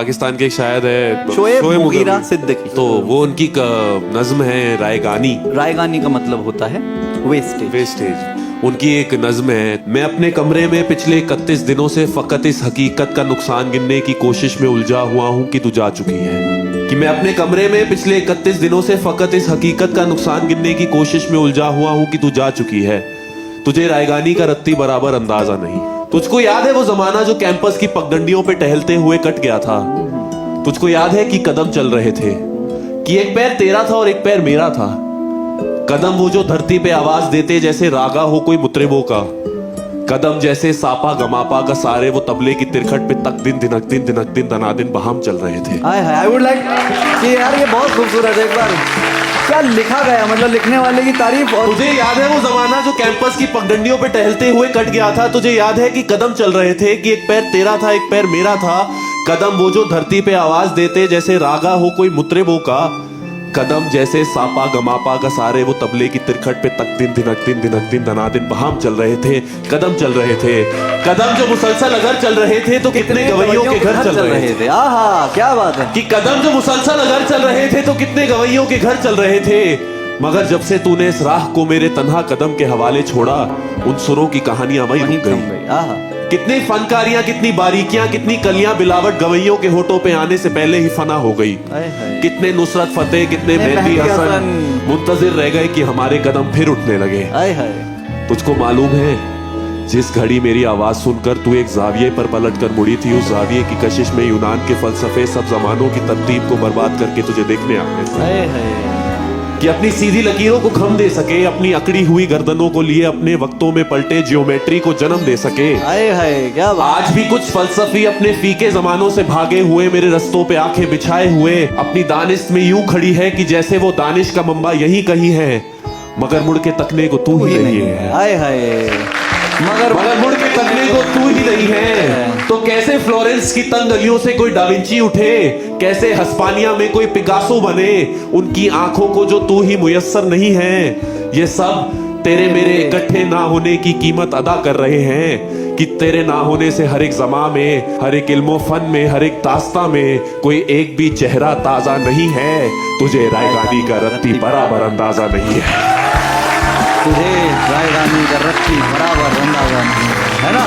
पाकिस्तान के एक शायर है शोएब मुगीरा सिद्दीकी। तो वो उनकी नज्म है रायगानी। रायगानी का मतलब होता है वेस्टेज। वेस्टेज। उनकी एक नज्म है, मैं अपने कमरे में पिछले 31 दिनों से फकत इस हकीकत का नुकसान गिनने की कोशिश में उलझा हुआ हूँ कि तू जा चुकी है। कि मैं अपने कमरे में पिछले 31 दिनों से फकत इस हकीकत का नुकसान गिनने की कोशिश में उलझा हुआ हूँ कि तू जा चुकी है। तुझे रायगानी का रत्ती बराबर अंदाजा नहीं। तुझको याद है वो जमाना जो कैंपस की पगडंडियों पे टहलते हुए कट गया था? तुझको याद है कि कदम चल रहे थे, कि एक पैर तेरा था और एक पैर मेरा था। कदम वो जो धरती पे आवाज देते जैसे रागा हो कोई मुतरिबों का। कदम जैसे सापा गमापा का सारे वो तबले की तिरखट पे तक दिन दिनक दिन दिनक दिन दनादिन बहाम चल रहे थे। आई वुड लाइक कि यार ये बहुत खूबसूरत है। एक बार क्या लिखा गया, मतलब लिखने वाले की तारीफ। और तुझे याद है वो जमाना जो कैंपस की पगडंडियों पे टहलते हुए कट गया था? तुझे याद है कि कदम चल रहे थे, कि एक पैर तेरा था एक पैर मेरा था। कदम वो जो धरती पे आवाज देते जैसे रागा हो कोई मुतरिबों का। कदम जैसे सापा गमापा का सारे वो तबले की तिरखट पे तक दिन दिनक दिन दनादिन बहाम चल रहे थे। कदम चल रहे थे, कदम जो मुसलसल अगर चल रहे थे तो कितने गवैयों के घर चल रहे थे। आहा क्या बात है कि कदम जो मुसलसल अगर चल रहे थे तो कितने गवैयों के घर चल रहे थे। मगर जब से तूने इस राह को मेरे तन्हा कदम के हवाले छोड़ा, उन सुरों की कहानियां वहीं रुक गई। आहा कितनी फनकारियां, कितनी बारीकियां, कितनी कलियां बिलावट गवैयों के होठों पे आने से पहले ही फना हो गई। कितने नुसरत फतेह, कितने मेहदी हसन मुंतजिर रह गए कि हमारे कदम फिर उठने लगे। तुझको मालूम है जिस घड़ी मेरी आवाज सुनकर तू एक जाविये पर पलट कर मुड़ी थी, उस जाविये की कशिश में यूनान के फलसफे सब जमानों की तरतीब को बर्बाद करके तुझे देखने आते थे। कि अपनी सीधी लकीरों को खम दे सके, अपनी अकड़ी हुई गर्दनों को लिए अपने वक्तों में पलटे जियोमेट्री को जन्म दे सके। क्या बात। आज भी कुछ फलसफी अपने फीके जमानों से भागे हुए मेरे रस्तों पे आंखें बिछाए हुए अपनी दानिश में यूं खड़ी है कि जैसे वो दानिश का मंबा यहीं कहीं है, मगर मुड़ के तकने को तू ही नहीं है। मगर मुड़ के तकने को तू ही नहीं है। तो कैसे फ्लोरेंस की तंग गलियों से कोई डाविंची उठे, कैसे हस्पानिया में कोई पिकासो बने, उनकी आंखों को जो तू ही मुयस्सर नहीं है। ये सब तेरे मेरे इकट्ठे ना होने की कीमत अदा कर रहे हैं। कि तेरे ना होने से हर एक ज़मा में, हर एक इल्मो फन में, हर एक दास्ता में कोई एक भी चेहरा ताजा नहीं है। तुझे रायगानी का रत्ती बराबर अंदाजा नहीं है। तुझे रायगानी का रत्ती बराबर अंदाजा नहीं है ना।